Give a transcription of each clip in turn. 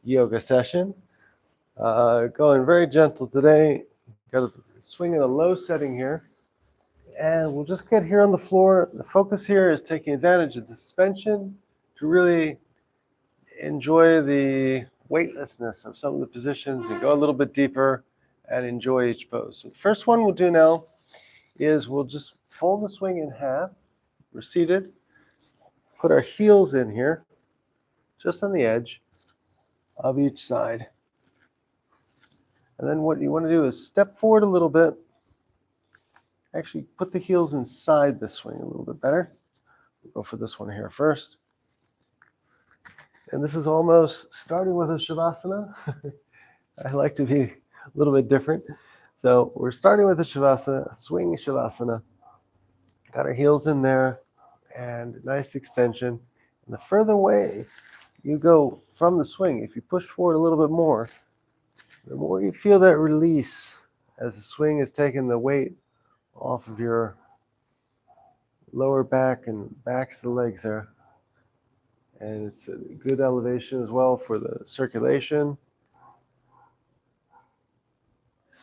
yoga session. Going very gentle today. Got to swing in a low setting here. And we'll just get here on the floor. The focus here is taking advantage of the suspension to really enjoy the weightlessness of some of the positions and go a little bit deeper and enjoy each pose. So the first one we'll do now is we'll just fold the swing in half. We're seated. Put our heels in here, just on the edge of each side. And then what you want to do is step forward a little bit. Actually, put the heels inside the swing a little bit better. We'll go for this one here first. And this is almost starting with a Shavasana. I like to be a little bit different. So we're starting with a Shavasana, a swing Shavasana. Got our heels in there and nice extension. And the further away you go from the swing, if you push forward a little bit more, the more you feel that release as the swing is taking the weight off of your lower back and backs of the legs there. And it's a good elevation as well for the circulation.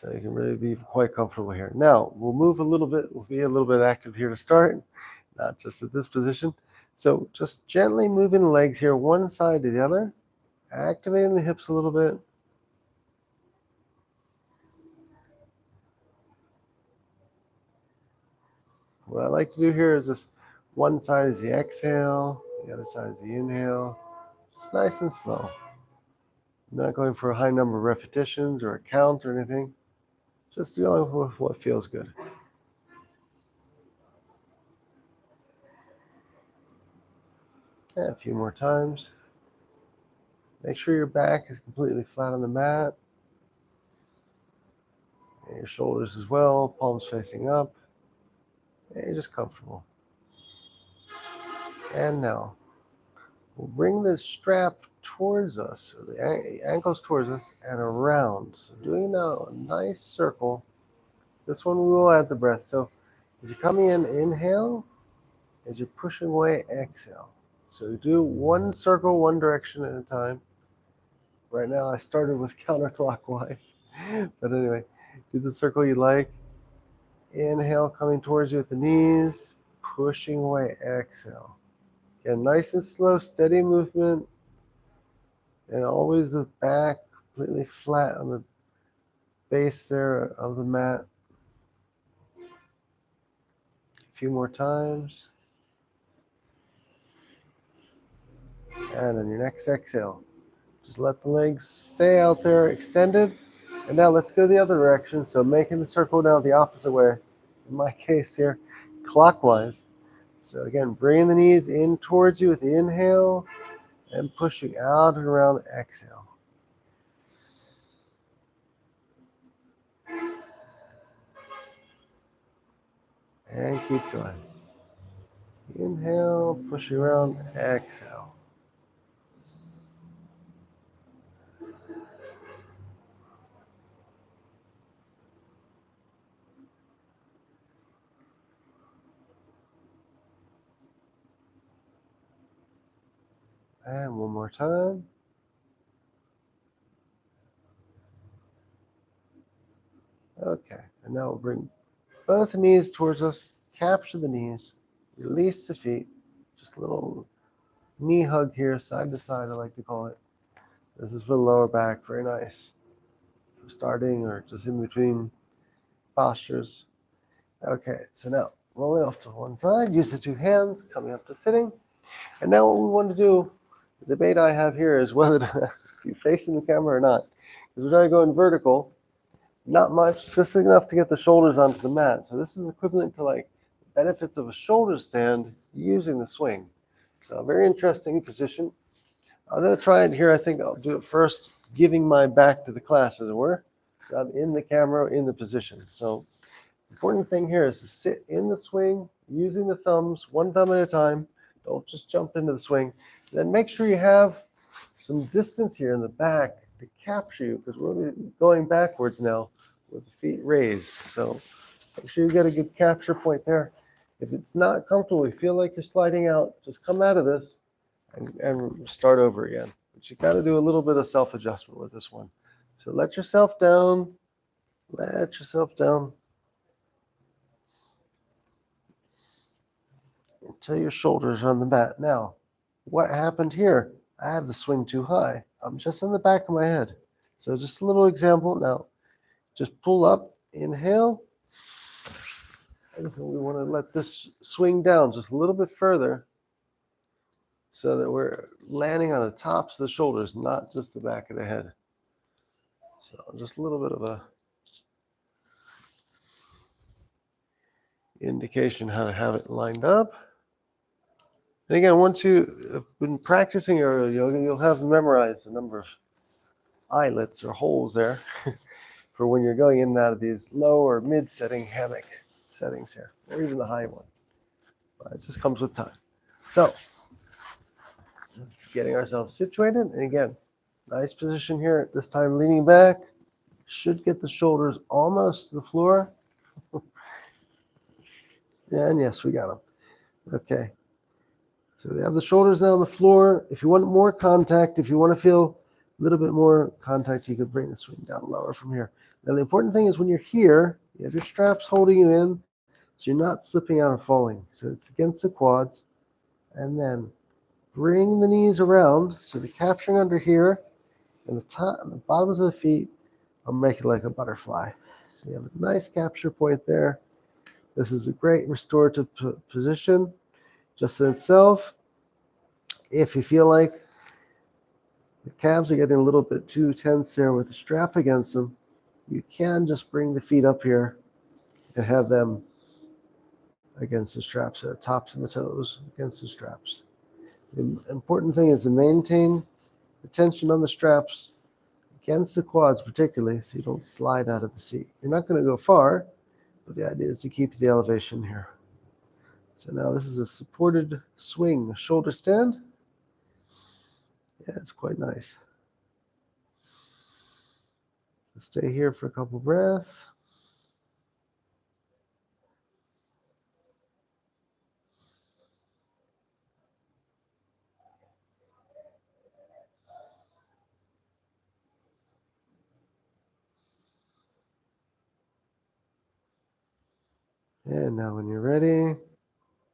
So you can really be quite comfortable here. Now, we'll move a little bit. We'll be a little bit active here to start, not just at this position. So just gently moving the legs here, one side to the other, activating the hips a little bit. What I like to do here is just one side is the exhale, the other side is the inhale. Just nice and slow. I'm not going for a high number of repetitions or a count or anything. Just going with what feels good. And a few more times. Make sure your back is completely flat on the mat. And your shoulders as well, palms facing up. And you're just comfortable. And now, we'll bring the strap towards us, or the ankles towards us, and around. So doing now a nice circle. This one we will add the breath. So as you're coming in, inhale. As you're pushing away, exhale. So you do one circle, one direction at a time. Right now I started with counterclockwise. But anyway, do the circle you like. Inhale, coming towards you with the knees. Pushing away, exhale. Again, nice and slow, steady movement. And always the back completely flat on the base there of the mat. A few more times. And on your next exhale, just let the legs stay out there extended. And now let's go the other direction. So making the circle now the opposite way. In my case here, clockwise. So again, bringing the knees in towards you with the inhale and pushing out and around, exhale. And keep going. Inhale, push around, exhale. And one more time. Okay, and now we'll bring both knees towards us, capture the knees, release the feet. Just a little knee hug here, side to side, I like to call it. This is for the lower back, very nice. For starting or just in between postures. Okay, so now rolling off to one side, use the two hands, coming up to sitting. And now what we want to do, the debate I have here is whether to be facing the camera or not. Because we're trying to go in vertical, not much, just enough to get the shoulders onto the mat. So this is equivalent to like benefits of a shoulder stand using the swing. So a very interesting position. I'm going to try it here. I think I'll do it first, giving my back to the class, as it were. So I'm in the camera, in the position. So the important thing here is to sit in the swing, using the thumbs, one thumb at a time. Don't just jump into the swing. Then make sure you have some distance here in the back to capture you, because we're going backwards now with the feet raised. So make sure you get a good capture point there. If it's not comfortable, you feel like you're sliding out, just come out of this and start over again. But you got to do a little bit of self-adjustment with this one. So let yourself down. Let yourself down until your shoulders are on the mat. Now, what happened here? I have the swing too high. I'm just in the back of my head. So just a little example. Now, just pull up, inhale. And so we want to let this swing down just a little bit further so that we're landing on the tops of the shoulders, not just the back of the head. So just a little bit of a indication how to have it lined up. And again, once you've been practicing aerial yoga, you'll have memorized the number of eyelets or holes there for when you're going in and out of these low or mid-setting hammock settings here, or even the high one. But it just comes with time. So, getting ourselves situated, and again, nice position here. This time leaning back, should get the shoulders almost to the floor. And yes, we got them. Okay. So we have the shoulders now on the floor. If you want more contact, if you want to feel a little bit more contact, you could bring the swing down lower from here. Now the important thing is when you're here, you have your straps holding you in, so you're not slipping out or falling. So it's against the quads. And then bring the knees around, so the capturing under here, and the top and the bottoms of the feet are making like a butterfly. So you have a nice capture point there. This is a great restorative position just in itself. If you feel like the calves are getting a little bit too tense there with the strap against them, you can just bring the feet up here and have them against the straps, the tops of the toes against the straps. The important thing is to maintain the tension on the straps against the quads particularly, so you don't slide out of the seat. You're not going to go far, but the idea is to keep the elevation here. So now this is a supported swing, shoulder stand. Yeah, it's quite nice. Stay here for a couple breaths. And now when you're ready,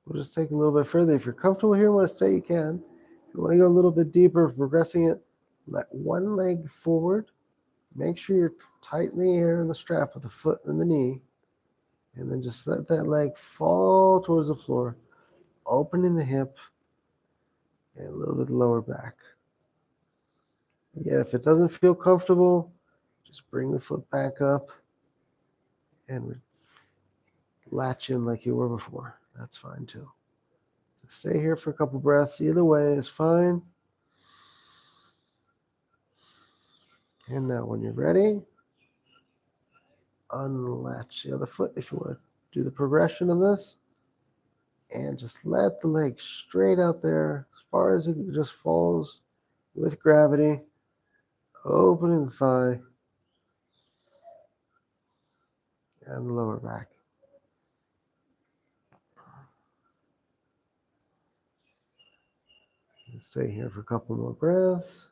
we'll just take a little bit further. If you're comfortable here, want to stay, you can. If you want to go a little bit deeper, progressing it, let one leg forward. Make sure you're tightly here in the strap with the foot and the knee. And then just let that leg fall towards the floor, opening the hip and a little bit lower back. Again, if it doesn't feel comfortable, just bring the foot back up and latch in like you were before. That's fine too. Stay here for a couple breaths. Either way is fine. And now when you're ready, unlatch the other foot if you want to do the progression of this. And just let the leg straight out there as far as it just falls with gravity, opening the thigh and the lower back. And stay here for a couple more breaths.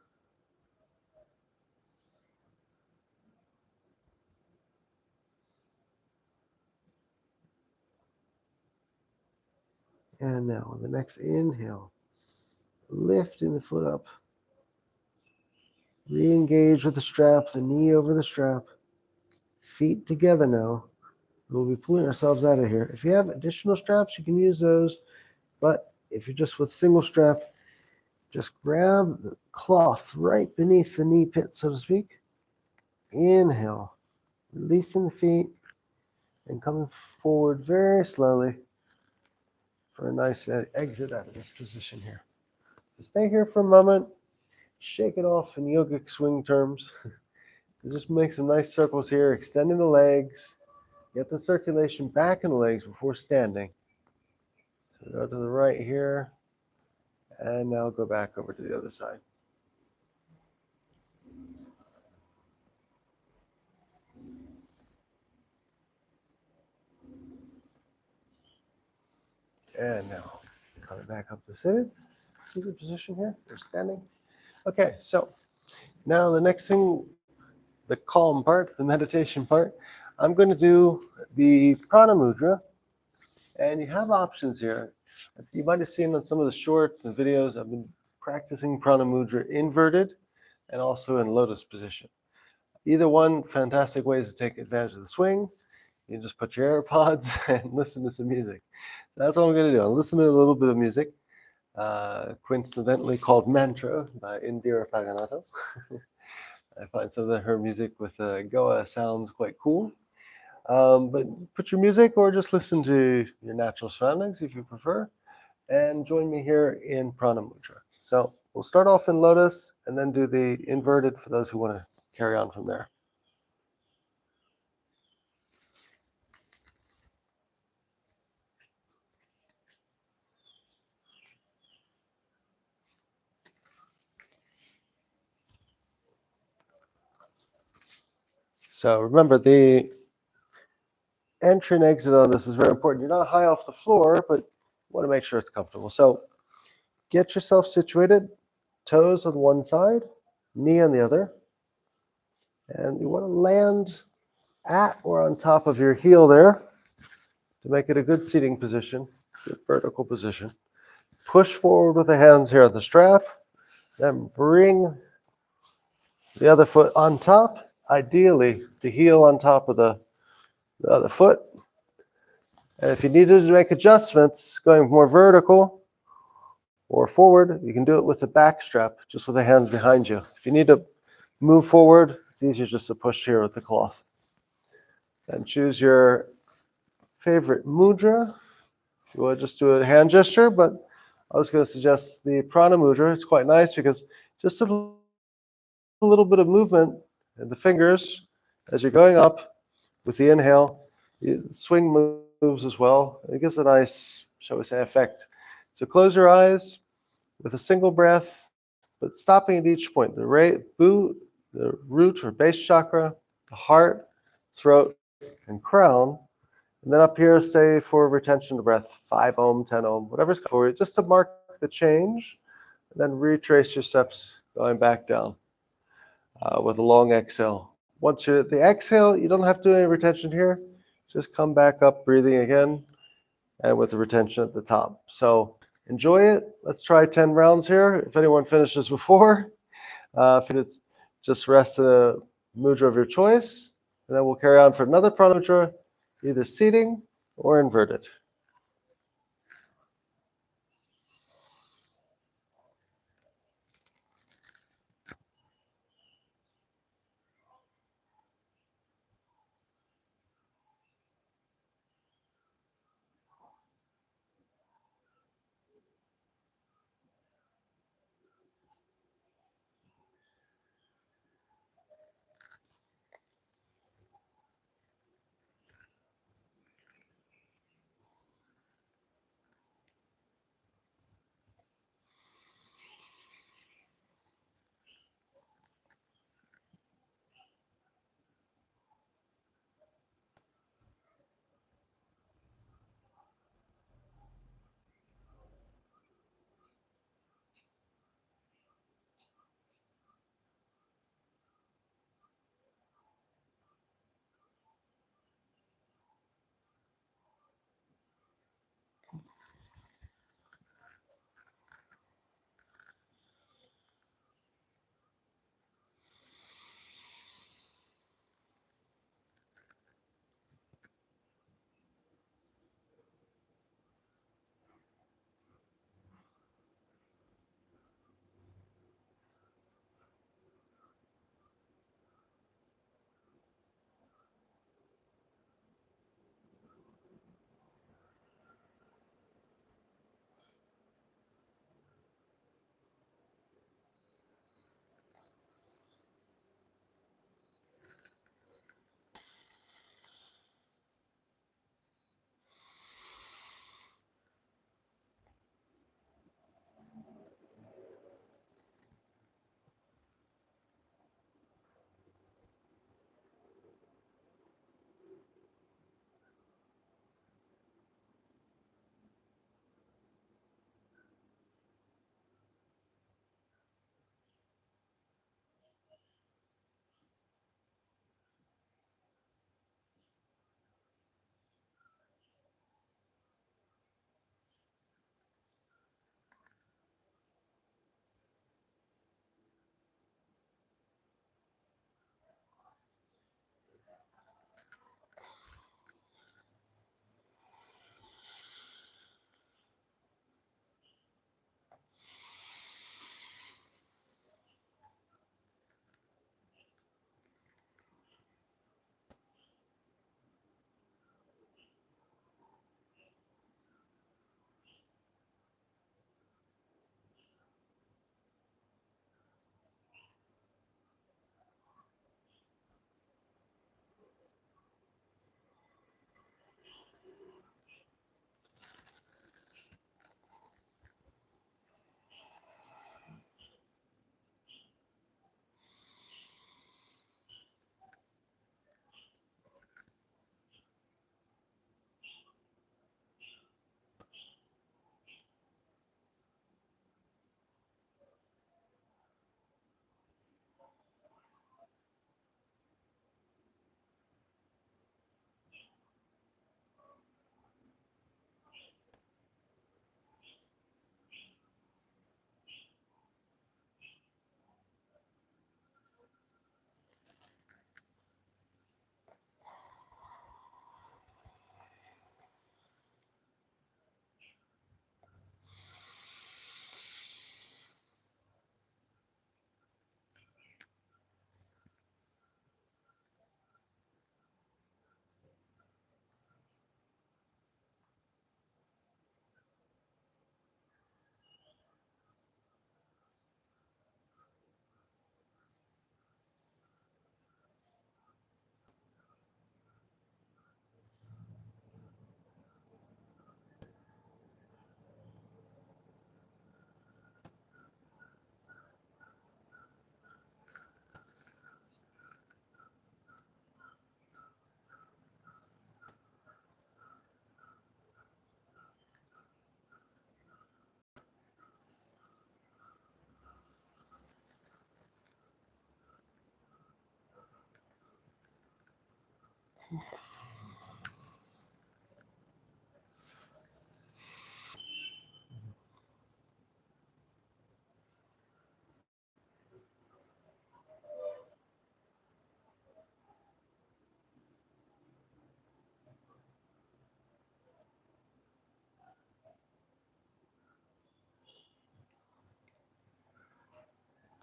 And now on the next inhale, lifting the foot up. Re-engage with the strap, the knee over the strap. Feet together now. We'll be pulling ourselves out of here. If you have additional straps, you can use those. But if you're just with single strap, just grab the cloth right beneath the knee pit, so to speak. Inhale, releasing the feet and coming forward very slowly for a nice exit out of this position here. So stay here for a moment, shake it off in yogic swing terms. Just make some nice circles here, extending the legs, get the circulation back in the legs before standing. So go to the right here, and now go back over to the other side. And now coming back up to seated position here. We're standing. Okay, so now the next thing, the calm part, the meditation part, I'm going to do the Prana Mudra, and you have options here. You might have seen on some of the shorts and videos, I've been practicing Prana Mudra inverted and also in lotus position. Either one, fantastic ways to take advantage of the swing. You just put your AirPods and listen to some music. That's what I'm going to do. I'll listen to a little bit of music, coincidentally called Mantra by Indira Paganato. I find some of her music with Goa sounds quite cool. But put your music or just listen to your natural surroundings if you prefer, and join me here in Prana Mudra. So we'll start off in lotus and then do the inverted for those who want to carry on from there. So remember, the entry and exit on this is very important. You're not high off the floor, but you want to make sure it's comfortable. So get yourself situated, toes on one side, knee on the other, and you want to land at or on top of your heel there to make it a good seating position, good vertical position. Push forward with the hands here on the strap, then bring the other foot on top, ideally the heel on top of the other foot. And if you needed to make adjustments, going more vertical or forward, you can do it with the back strap, just with the hands behind you. If you need to move forward, it's easier just to push here with the cloth. And choose your favorite mudra. You want to just do a hand gesture, but I was going to suggest the Prana Mudra. It's quite nice because just a little bit of movement in the fingers as you're going up with the inhale. The swing moves as well. It gives a nice, shall we say, effect. So close your eyes with a single breath, but stopping at each point. The root or base chakra, the heart, throat, and crown. And then up here, stay for retention of breath, 5 ohm, 10 ohm, whatever's for you, just to mark the change. And then retrace your steps going back down with a long exhale. Once you're at the exhale, you don't have to do any retention here. Just come back up, breathing again, and with the retention at the top. So enjoy it. Let's try 10 rounds here. If anyone finishes before, if you just rest the mudra of your choice, and then we'll carry on for another Prana Mudra, either seating or inverted.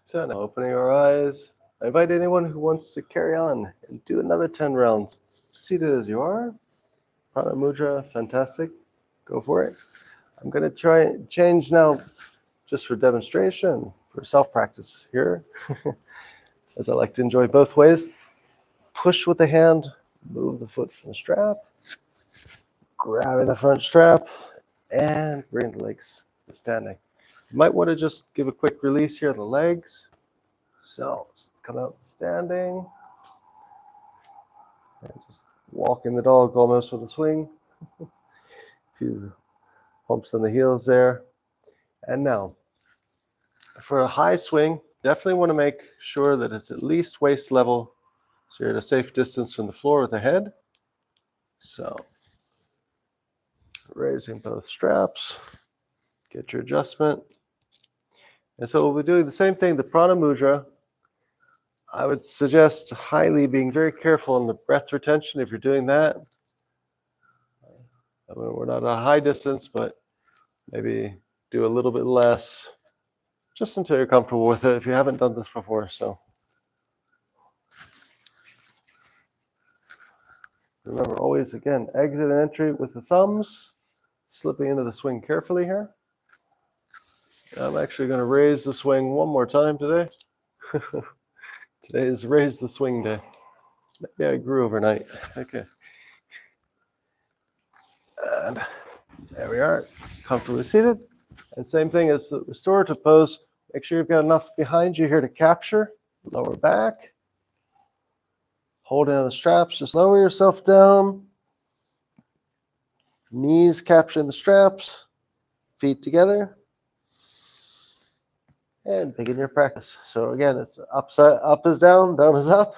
So now opening our eyes, I invite anyone who wants to carry on and do another 10 rounds. Seated as you are, Prana Mudra, fantastic. Go for it. I'm going to try and change now just for demonstration, for self-practice here, as I like to enjoy both ways. Push with the hand, move the foot from the strap, grabbing the front strap, and bring the legs to standing. You might want to just give a quick release here of the legs. So come out standing, and just walking the dog almost with a swing. A few pumps on the heels there. And now, for a high swing, definitely want to make sure that it's at least waist level, so you're at a safe distance from the floor with the head. So raising both straps, get your adjustment. And so we'll be doing the same thing, the Prana Mudra. I would suggest highly being very careful on the breath retention if you're doing that. I mean, we're not at a high distance, but maybe do a little bit less just until you're comfortable with it if you haven't done this before. So remember, always, again, exit and entry with the thumbs, slipping into the swing carefully here. I'm actually going to raise the swing one more time today. Today is raise the swing day. Maybe I grew overnight. Okay. And there we are, comfortably seated. And same thing as the restorative pose. Make sure you've got enough behind you here to capture. Lower back. Holding on the straps, just lower yourself down. Knees capturing the straps. Feet together. And begin your practice. So again, it's upside, up is down, down is up.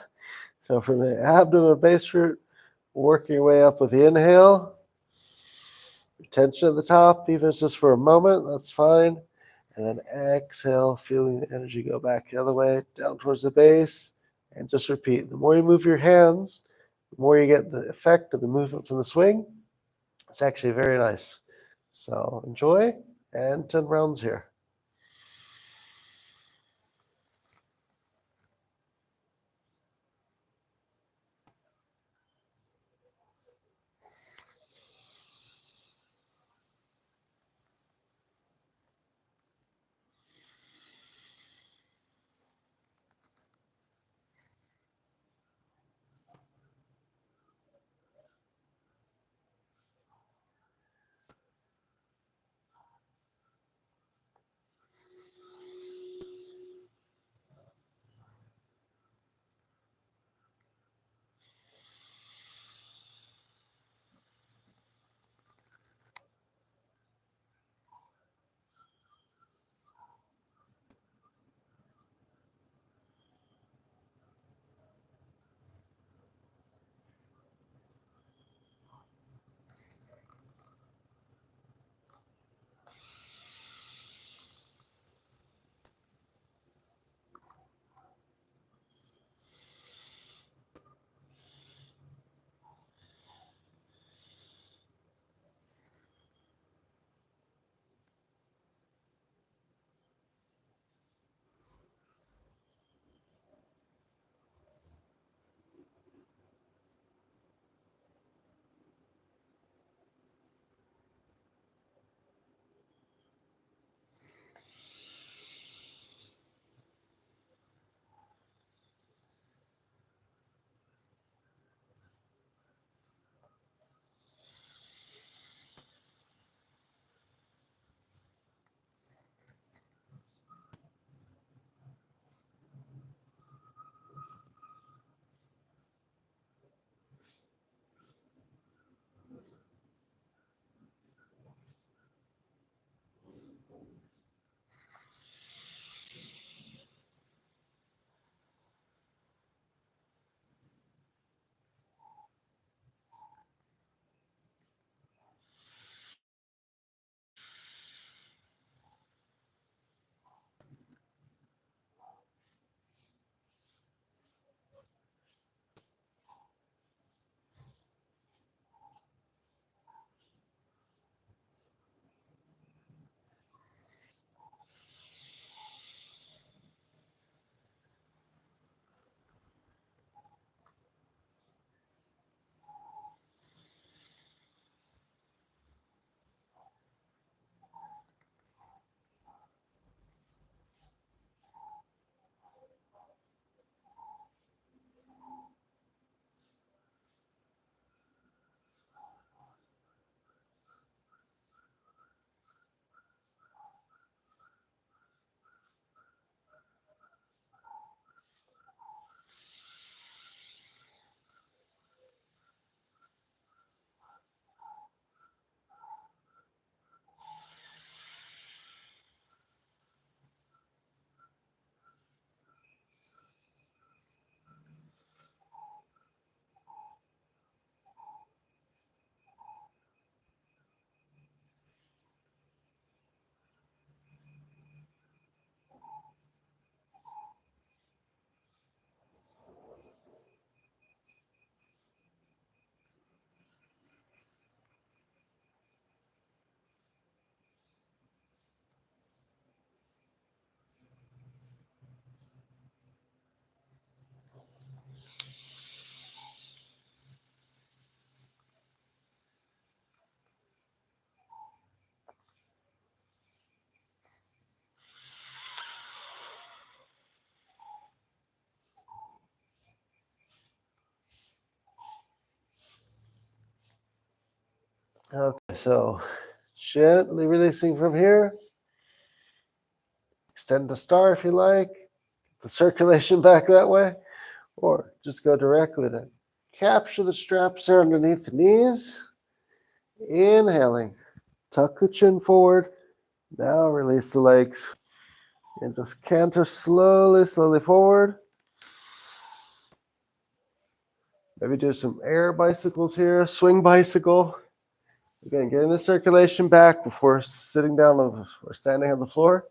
So from the abdomen base root, working your way up with the inhale. Tension at the top, even if it's just for a moment, that's fine. And then exhale, feeling the energy go back the other way, down towards the base, and just repeat. The more you move your hands, the more you get the effect of the movement from the swing. It's actually very nice. So enjoy, and 10 rounds here. Okay, so gently releasing from here. Extend the star if you like. The circulation back that way. Or just go directly to capture the straps there underneath the knees. Inhaling. Tuck the chin forward. Now release the legs. And just canter slowly, slowly forward. Maybe do some air bicycles here, swing bicycle. Again, getting the circulation back before sitting down or standing on the floor.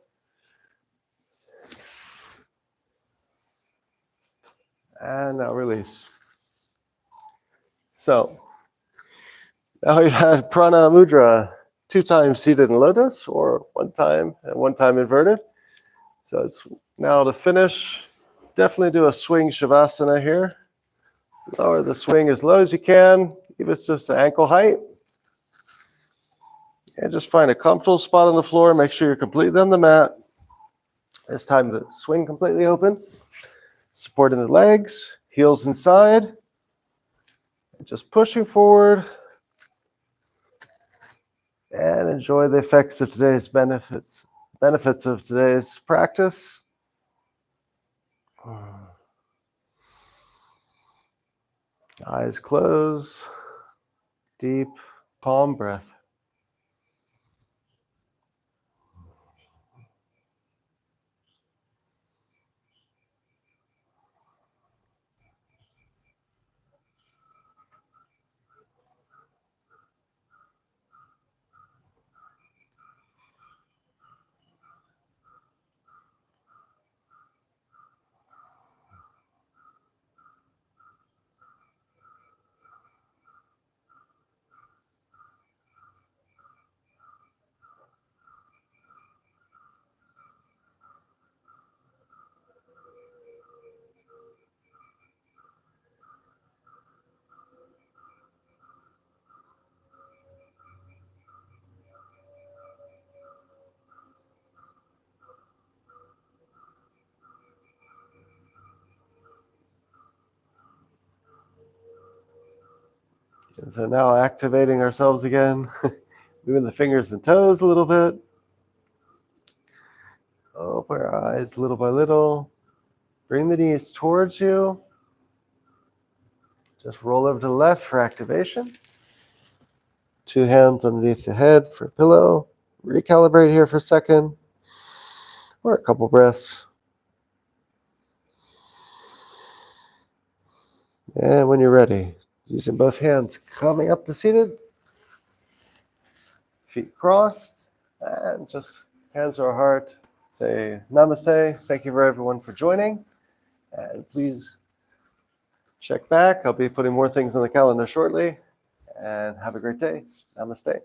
And now release. So now we've had Prana Mudra 2 times seated in lotus or 1 time and 1 time inverted. So it's now to finish, definitely do a swing Shavasana here. Lower the swing as low as you can, even if it's just ankle height. And just find a comfortable spot on the floor. Make sure you're completely on the mat. It's time to swing completely open. Supporting the legs, heels inside. Just pushing forward. And enjoy the effects of today's benefits of today's practice. Eyes closed. Deep palm breath. And so now activating ourselves again, moving the fingers and toes a little bit. Open our eyes little by little. Bring the knees towards you. Just roll over to the left for activation. 2 hands underneath the head for a pillow. Recalibrate here for a second. Or a couple breaths. And when you're ready, using both hands, coming up to seated. Feet crossed. And just hands to our heart. Say namaste. Thank you for everyone for joining. And please check back. I'll be putting more things on the calendar shortly. And have a great day. Namaste.